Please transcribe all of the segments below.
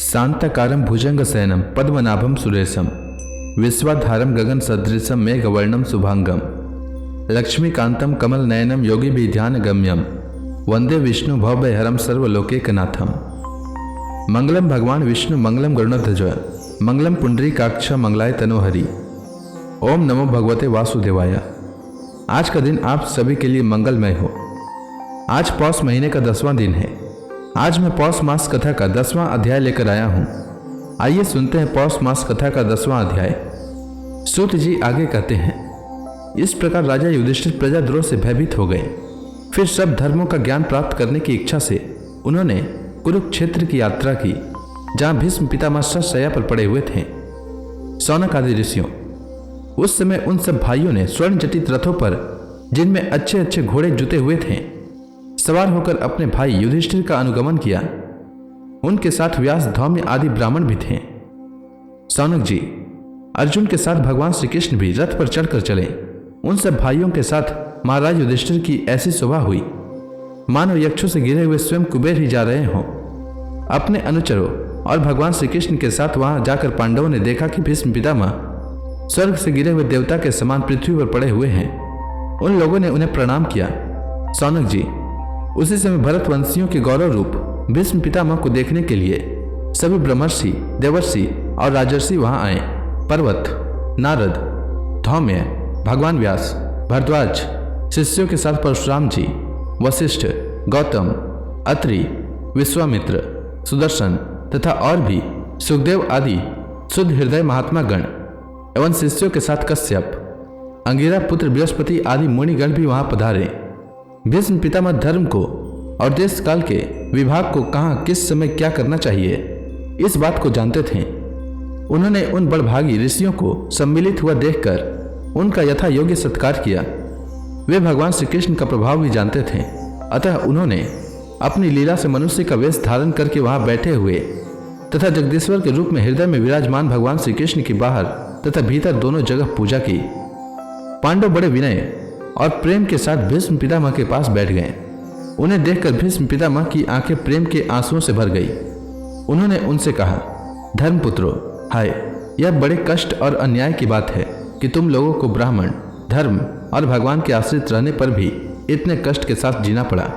शांताकारं भुजंगशयनं पद्मनाभं सुरेशं विश्वाधारं गगनसदृशं मेघवर्णं शुभांगं लक्ष्मीकान्तं कमलनयनं योगिभिध्यानगम्यं वंदे विष्णु भवभयहरं सर्वलोकैकनाथं। मंगलम भगवान विष्णु मंगलम गरुड़ध्वज मंगलम पुंडरीकाक्ष मंगलाय तनोहरि। ओम नमो भगवते वासुदेवाय। आज का दिन आप सभी के लिए मंगलमय हो। आज पौष महीने का 10वां दिन है। आज मैं पौष मास कथा का 10वां अध्याय लेकर आया हूँ। आइए सुनते हैं पौष मास कथा का 10वां अध्याय। सूत जी आगे कहते हैं, इस प्रकार राजा युधिष्ठिर प्रजाद्रोह से भयभीत हो गए। फिर सब धर्मों का ज्ञान प्राप्त करने की इच्छा से उन्होंने कुरुक्षेत्र की यात्रा की, जहाँ भीष्म पितामह शय्या पर पड़े हुए थे। शौनक आदि ऋषियों, उस समय उन सब भाइयों ने स्वर्ण जटित रथों पर, जिनमें अच्छे अच्छे घोड़े जुते हुए थे, सवार होकर अपने भाई युधिष्ठिर का अनुगमन किया। उनके साथ व्यास, धौम्य आदि ब्राह्मण भी थे। शौनक जी, अर्जुन के साथ भगवान श्री कृष्ण भी रथ पर चढ़कर चले। उन सब भाइयों के साथ महाराज युधिष्ठिर की ऐसी शोभा हुई मानो यक्षों से गिरे हुए स्वयं कुबेर ही जा रहे हों। अपने अनुचरों और भगवान श्री कृष्ण के साथ वहां जाकर पांडवों ने देखा कि भीष्म पितामह स्वर्ग से गिरे हुए देवता के समान पृथ्वी पर पड़े हुए हैं। उन लोगों ने उन्हें प्रणाम किया। शौनक जी, उसी समय भरतवंशियों के गौरव रूप भीष्म पितामह को देखने के लिए सभी ब्रह्मर्षि, देवर्षि और राजर्षि वहां आए। पर्वत, नारद, धौम्य, भगवान व्यास, भरद्वाज, शिष्यों के साथ परशुराम जी, वशिष्ठ, गौतम, अत्रि, विश्वामित्र, सुदर्शन तथा और भी सुखदेव आदि शुद्ध हृदय महात्मा गण एवं शिष्यों के साथ कश्यप, अंगिरा पुत्र बृहस्पति आदि मुनिगण भी वहां पधारे। भीष्म पितामह धर्म को और देश काल के विभाग को कहाँ किस समय क्या करना चाहिए, इस बात को जानते थे। उन्होंने उन बड़भागी ऋषियों को सम्मिलित हुआ देखकर उनका यथा योग्य सत्कार किया। वे भगवान श्री कृष्ण का प्रभाव भी जानते थे, अतः उन्होंने अपनी लीला से मनुष्य का वेश धारण करके वहां बैठे हुए तथा जगदीश्वर के रूप में हृदय में विराजमान भगवान श्री कृष्ण की बाहर तथा भीतर दोनों जगह पूजा की। पांडव बड़े विनय और प्रेम के साथ भीष्म पितामह के पास बैठ गए। उन्हें देखकर भीष्म पितामह की आंखें प्रेम के आंसुओं से भर गई। उन्होंने उनसे कहा, धर्मपुत्रों, हाय, यह बड़े कष्ट और अन्याय की बात है कि तुम लोगों को ब्राह्मण, धर्म और भगवान के आश्रित रहने पर भी इतने कष्ट के साथ जीना पड़ा,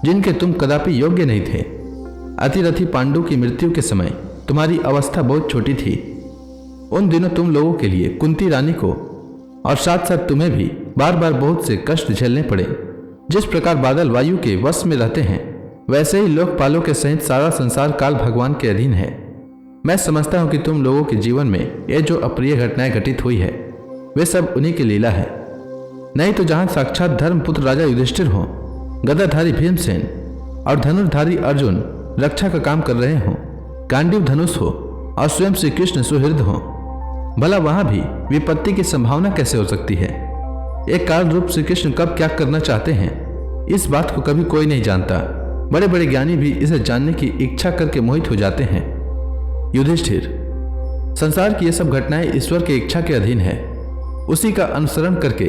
जिनके तुम कदापि योग्य नहीं थे। अतिरथी पांडु की मृत्यु के समय तुम्हारी अवस्था बहुत छोटी थी। उन दिनों तुम लोगों के लिए कुंती रानी को और साथ साथ तुम्हें भी बार बार बहुत से कष्ट झेलने पड़े। जिस प्रकार बादल वायु के वश में रहते हैं, वैसे ही लोकपालों के सहित सारा संसार काल भगवान के अधीन है। मैं समझता हूं कि तुम लोगों के जीवन में ये जो अप्रिय घटनाएं घटित हुई है, वे सब उन्हीं की लीला है। नहीं तो जहां साक्षात धर्मपुत्र राजा युधिष्ठिर हो, गदाधारी भीमसेन और धनुर्धारी अर्जुन रक्षा का काम कर रहे हों, गांडीव धनुष हो और स्वयं श्री कृष्ण सुहृद हो, भला वहां भी विपत्ति की संभावना कैसे हो सकती है? एक काल रूप श्री कृष्ण कब क्या करना चाहते हैं, इस बात को कभी कोई नहीं जानता। बड़े बड़े ज्ञानी भी इसे जानने की इच्छा करके मोहित हो जाते हैं। युधिष्ठिर, संसार की ये सब घटनाएं ईश्वर की इच्छा के अधीन है। उसी का अनुसरण करके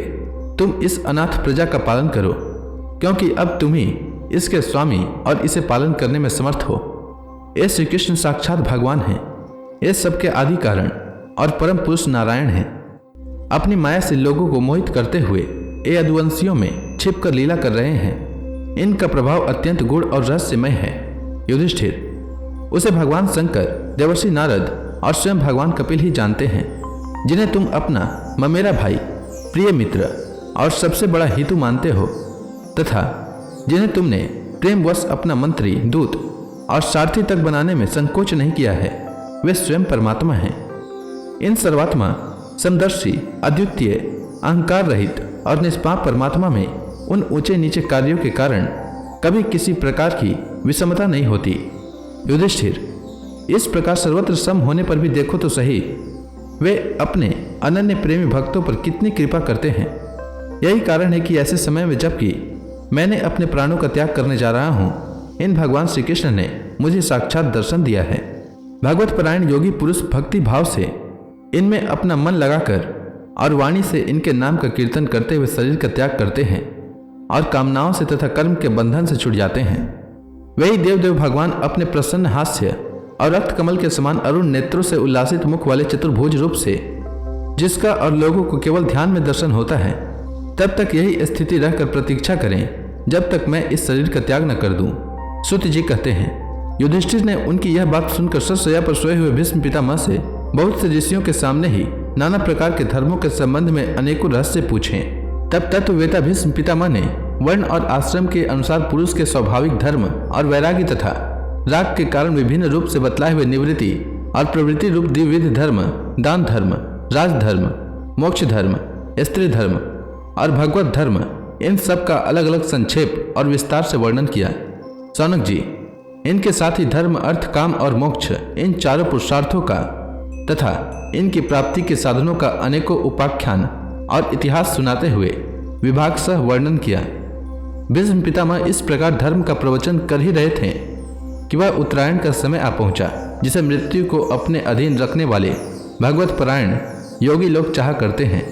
तुम इस अनाथ प्रजा का पालन करो, क्योंकि अब तुम ही इसके स्वामी और इसे पालन करने में समर्थ हो। ये श्री कृष्ण साक्षात भगवान हैं। ये सबके आदि कारण और परम पुरुष नारायण हैं। अपनी माया से लोगों को मोहित करते हुए ये यदुवंशियों में छिपकर लीला कर रहे हैं। इनका प्रभाव अत्यंत गूढ़ और रहस्यमय है। युधिष्ठिर, उसे भगवान शंकर, देवर्षि नारद और स्वयं भगवान कपिल ही जानते हैं, जिन्हें तुम अपना ममेरा भाई, प्रिय मित्र और सबसे बड़ा हितु मानते हो, तथा जिन्हें तुमने प्रेमवश अपना मंत्री, दूत और सारथी तक बनाने में संकोच नहीं किया है, वे स्वयं परमात्मा हैं। इन सर्वात्मा, समदर्शी, अद्वितीय, अहंकार रहित और निष्पाप परमात्मा में उन ऊंचे नीचे कार्यों के कारण कभी किसी प्रकार की विषमता नहीं होती। युधिष्ठिर, इस प्रकार सर्वत्र सम होने पर भी देखो तो सही, वे अपने अनन्य प्रेमी भक्तों पर कितनी कृपा करते हैं। यही कारण है कि ऐसे समय में जबकि मैंने अपने प्राणों का त्याग करने जा रहा हूँ, इन भगवान श्री कृष्ण ने मुझे साक्षात दर्शन दिया है। भगवत परायण योगी पुरुष भक्ति भाव से इनमें अपना मन लगाकर और वाणी से इनके नाम का कीर्तन करते हुए शरीर का त्याग करते हैं और कामनाओं से तथा कर्म के बंधन से छूट जाते हैं। वही देवदेव भगवान अपने प्रसन्न हास्य और रक्त कमल के समान अरुण नेत्रों से उल्लासित मुख वाले चतुर्भुज रूप से, जिसका और लोगों को केवल ध्यान में दर्शन होता है, तब तक यही स्थिति रहकर प्रतीक्षा करें जब तक मैं इस शरीर का त्याग न कर दूं। सूत जी कहते हैं, युधिष्ठिर ने उनकी यह बात सुनकर शय्या पर सोए हुए भीष्म पितामह से बहुत से ऋषियों के सामने ही नाना प्रकार के धर्मों के संबंध में अनेकों रहस्य पूछे। तब तत्ववेता भीष्म पितामह ने वर्ण और आश्रम के अनुसार पुरुष के स्वाभाविक धर्म और वैराग्य तथा राग के कारण विभिन्न रूप से बतलाए हुए निवृत्ति और प्रवृत्ति रूप द्विविध धर्म, दान धर्म, राजधर्म, मोक्ष धर्म, स्त्री धर्म और भगवत धर्म, इन सब का अलग अलग संक्षेप और विस्तार से वर्णन किया। सौनक जी, इनके साथ ही धर्म, अर्थ, काम और मोक्ष, इन चारों पुरुषार्थों का तथा इनकी प्राप्ति के साधनों का अनेकों उपाख्यान और इतिहास सुनाते हुए विभाग सह वर्णन किया। भीष्म पितामह इस प्रकार धर्म का प्रवचन कर ही रहे थे कि वह उत्तरायण का समय आ पहुंचा, जिसे मृत्यु को अपने अधीन रखने वाले भगवत परायण योगी लोग चाहा करते हैं।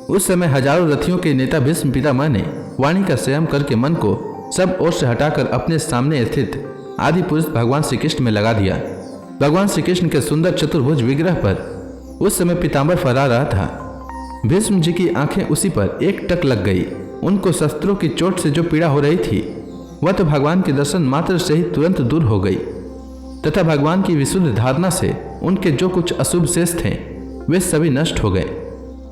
उस समय हजारों रथियों के नेता भीष्म पितामह ने वाणी का संयम करके मन को सब ओर से हटाकर अपने सामने स्थित आदि पुरुष भगवान श्री कृष्ण में लगा दिया। भगवान श्री कृष्ण के सुंदर चतुर्भुज विग्रह पर उस समय पीताम्बर फहरा रहा था। भीष्म जी की आंखें उसी पर एक टक लग गई। उनको शस्त्रों की चोट से जो पीड़ा हो रही थी वह तो भगवान के दर्शन मात्र से ही तुरंत दूर हो गई तथा भगवान की विशुद्ध धारणा से उनके जो कुछ अशुभ शेष थे वे सभी नष्ट हो गए।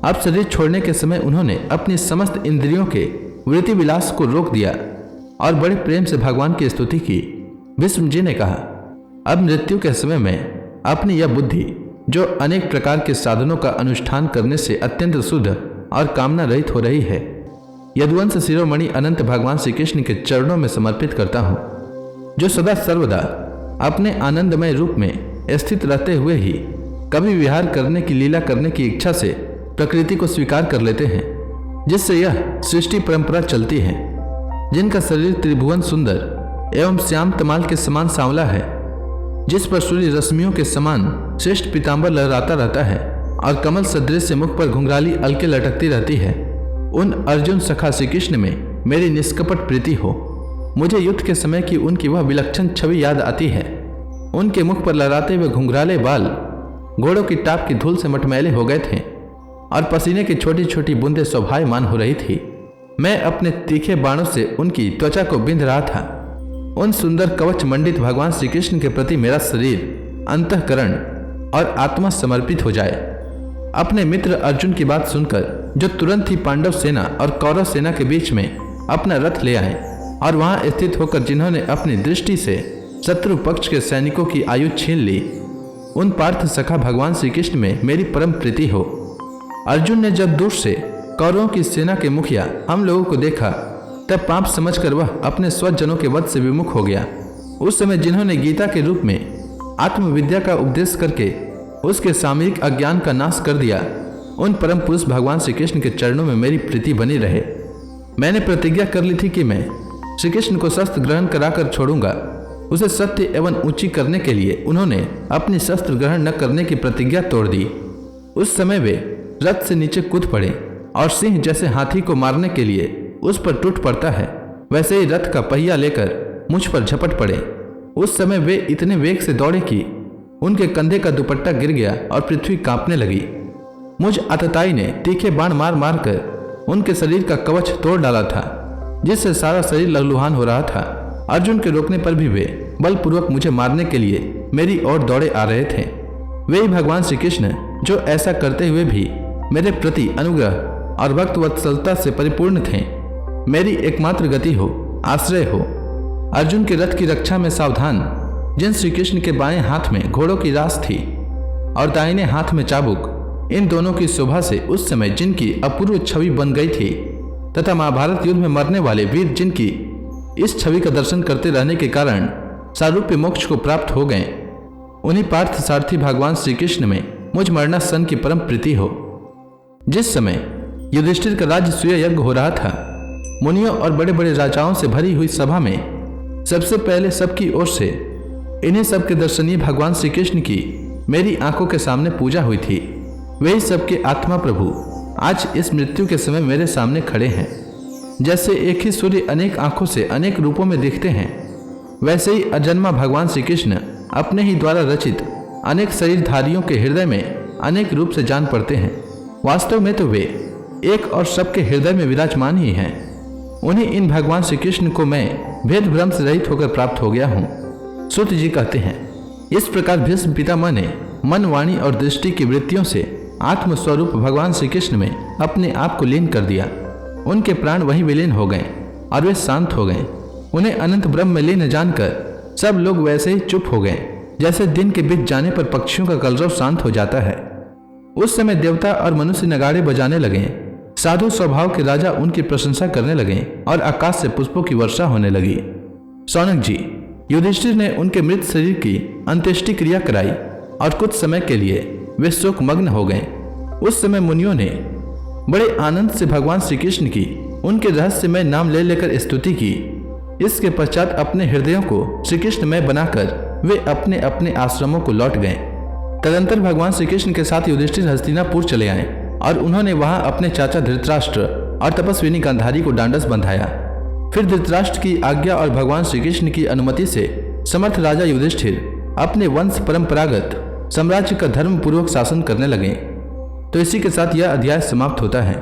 अब शरीर छोड़ने के समय उन्होंने अपनी समस्त इंद्रियों के वृत्ति विलास को रोक दिया और बड़े प्रेम से भगवान की स्तुति की। भीष्म जी ने कहा, अब मृत्यु के समय में अपनी यह बुद्धि जो अनेक प्रकार के साधनों का अनुष्ठान करने से अत्यंत शुद्ध और कामना रहित हो रही है, यदुवंश शिरोमणि अनंत भगवान श्री कृष्ण के चरणों में समर्पित करता हूँ, जो सदा सर्वदा अपने आनंदमय रूप में स्थित रहते हुए ही कभी विहार करने की लीला करने की इच्छा से प्रकृति को स्वीकार कर लेते हैं, जिससे यह सृष्टि परंपरा चलती है, जिनका शरीर त्रिभुवन सुंदर एवं श्याम तमाल के समान सांवला है, जिस पर सूर्य रश्मियों के समान श्रेष्ठ पीताम्बर लहराता रहता है और कमल सदृश से मुख पर घुंघराली अलके लटकती रहती है, उन अर्जुन सखा श्री कृष्ण में मेरी निष्कपट प्रीति हो। मुझे युद्ध के समय की उनकी वह विलक्षण छवि याद आती है। उनके मुख पर लहराते हुए घुंघराले बाल घोड़ों की टाप की धूल से मटमैले हो गए थे और पसीने की छोटी छोटी बूंदें शोभायमान हो रही थी। मैं अपने तीखे बाणों से उनकी त्वचा को बिंध रहा था। उन सुंदर कवच मंडित भगवान श्री कृष्ण के प्रति मेरा शरीर, अंतःकरण और आत्मा समर्पित हो जाए। अपने मित्र अर्जुन की बात सुनकर जो तुरंत ही पांडव सेना और कौरव सेना के बीच में अपना रथ ले आए और वहां स्थित होकर जिन्होंने अपनी दृष्टि से शत्रु पक्ष के सैनिकों की आयु छीन ली, उन पार्थ सखा भगवान श्री कृष्ण में मेरी परम प्रीति हो। अर्जुन ने जब दूर से कौरवों की सेना के मुखिया हम लोगों को देखा तब पाप समझकर वह अपने स्वजनों के वध से विमुख हो गया। उस समय जिन्होंने गीता के रूप में आत्मविद्या का उपदेश करके उसके सामयिक अज्ञान का नाश कर दिया, उन परम पुरुष भगवान श्री कृष्ण के चरणों में मेरी प्रीति बनी रहे। मैंने प्रतिज्ञा कर ली थी कि मैं श्री कृष्ण को शस्त्र ग्रहण कराकर छोड़ूंगा। उसे सत्य एवं ऊंची करने के लिए उन्होंने अपनी शस्त्र ग्रहण न करने की प्रतिज्ञा तोड़ दी। उस समय वे रथ से नीचे कूद पड़े और सिंह जैसे हाथी को मारने के लिए उस पर टूट पड़ता है, वैसे ही रथ का पहिया लेकर मुझ पर झपट पड़े। उस समय वे इतने वेग से दौड़े कि उनके कंधे का दुपट्टा गिर गया और पृथ्वी कांपने लगी। मुझ आतताई ने तीखे बाण मार मार कर उनके शरीर का कवच तोड़ डाला था, जिससे सारा शरीर लहलुहान हो रहा था। अर्जुन के रोकने पर भी वे बलपूर्वक मुझे मारने के लिए मेरी ओर दौड़े आ रहे थे। वे ही भगवान श्री कृष्ण जो ऐसा करते हुए भी मेरे प्रति अनुग्रह और भक्त वत्सलता से परिपूर्ण थे, मेरी एकमात्र गति हो, आश्रय हो। अर्जुन के रथ की रक्षा में सावधान जिन श्री कृष्ण के बाएं हाथ में घोड़ों की रास थी और दाहिने हाथ में चाबुक, इन दोनों की शोभा से उस समय जिनकी अपूर्व छवि बन गई थी तथा महाभारत युद्ध में मरने वाले वीर जिनकी इस छवि का दर्शन करते रहने के कारण सारूप्य मोक्ष को प्राप्त हो गए, उन्हीं पार्थ सारथी भगवान श्री कृष्ण में मुझ मरना सन की परम प्रीति हो। जिस समय युधिष्ठिर का राज्य सूर्य यज्ञ हो रहा था, मुनियों और बड़े बड़े राजाओं से भरी हुई सभा में सबसे पहले सबकी ओर से इन्हीं सबके दर्शनीय भगवान श्री कृष्ण की मेरी आंखों के सामने पूजा हुई थी। वही सबके आत्मा प्रभु आज इस मृत्यु के समय मेरे सामने खड़े हैं। जैसे एक ही सूर्य अनेक आंखों से अनेक रूपों में दिखते हैं, वैसे ही अजन्मा भगवान श्री कृष्ण अपने ही द्वारा रचित अनेक शरीरधारियों के हृदय में अनेक रूप से जान पड़ते हैं। वास्तव में तो वे एक और सबके हृदय में विराजमान ही हैं। उन्हीं इन भगवान श्री कृष्ण को मैं भेद भ्रम से रहित होकर प्राप्त हो गया हूँ। सूत जी कहते हैं, इस प्रकार भीष्म पितामह ने मन, वाणी और दृष्टि की वृत्तियों से आत्मस्वरूप भगवान श्री कृष्ण में अपने आप को लीन कर दिया। उनके प्राण वहीं विलीन हो गए और वे शांत हो गए। उन्हें अनंत ब्रह्म में लीन जानकर सब लोग वैसे ही चुप हो गए जैसे दिन के बीत जाने पर पक्षियों का कलरव शांत हो जाता है। उस समय देवता और मनुष्य नगाड़े बजाने लगे। साधु स्वभाव के राजा उनकी प्रशंसा करने लगे और आकाश से पुष्पों की वर्षा होने लगी। शौनक जी, युधिष्ठिर ने उनके मृत शरीर की अंत्येष्टि क्रिया कराई और कुछ समय के लिए वे शोक मग्न हो गए। उस समय मुनियों ने बड़े आनंद से भगवान श्री कृष्ण की उनके रहस्यमय नाम ले लेकर स्तुति की। इसके पश्चात अपने हृदयों को श्री कृष्ण में बनाकर वे अपने अपने आश्रमों को लौट गए। तदंतर भगवान श्री कृष्ण के साथ युधिष्ठिर हस्तिनापुर चले आए और उन्होंने वहां अपने चाचा धृतराष्ट्र और तपस्विनी गांधारी को डांडस बंधाया। फिर धृतराष्ट्र की आज्ञा और भगवान श्री कृष्ण की अनुमति से समर्थ राजा युधिष्ठिर अपने वंश परंपरागत साम्राज्य का धर्म पूर्वक शासन करने लगे। तो इसी के साथ यह अध्याय समाप्त होता है।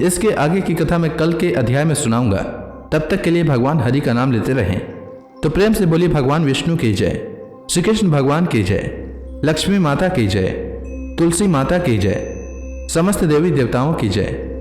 इसके आगे की कथा मैं कल के अध्याय में सुनाऊंगा। तब तक के लिए भगवान हरि का नाम लेते रहें। तो प्रेम से बोलिए भगवान विष्णु की जय, श्री कृष्ण भगवान की जय, लक्ष्मी माता की जय, तुलसी माता की जय, समस्त देवी देवताओं की जय।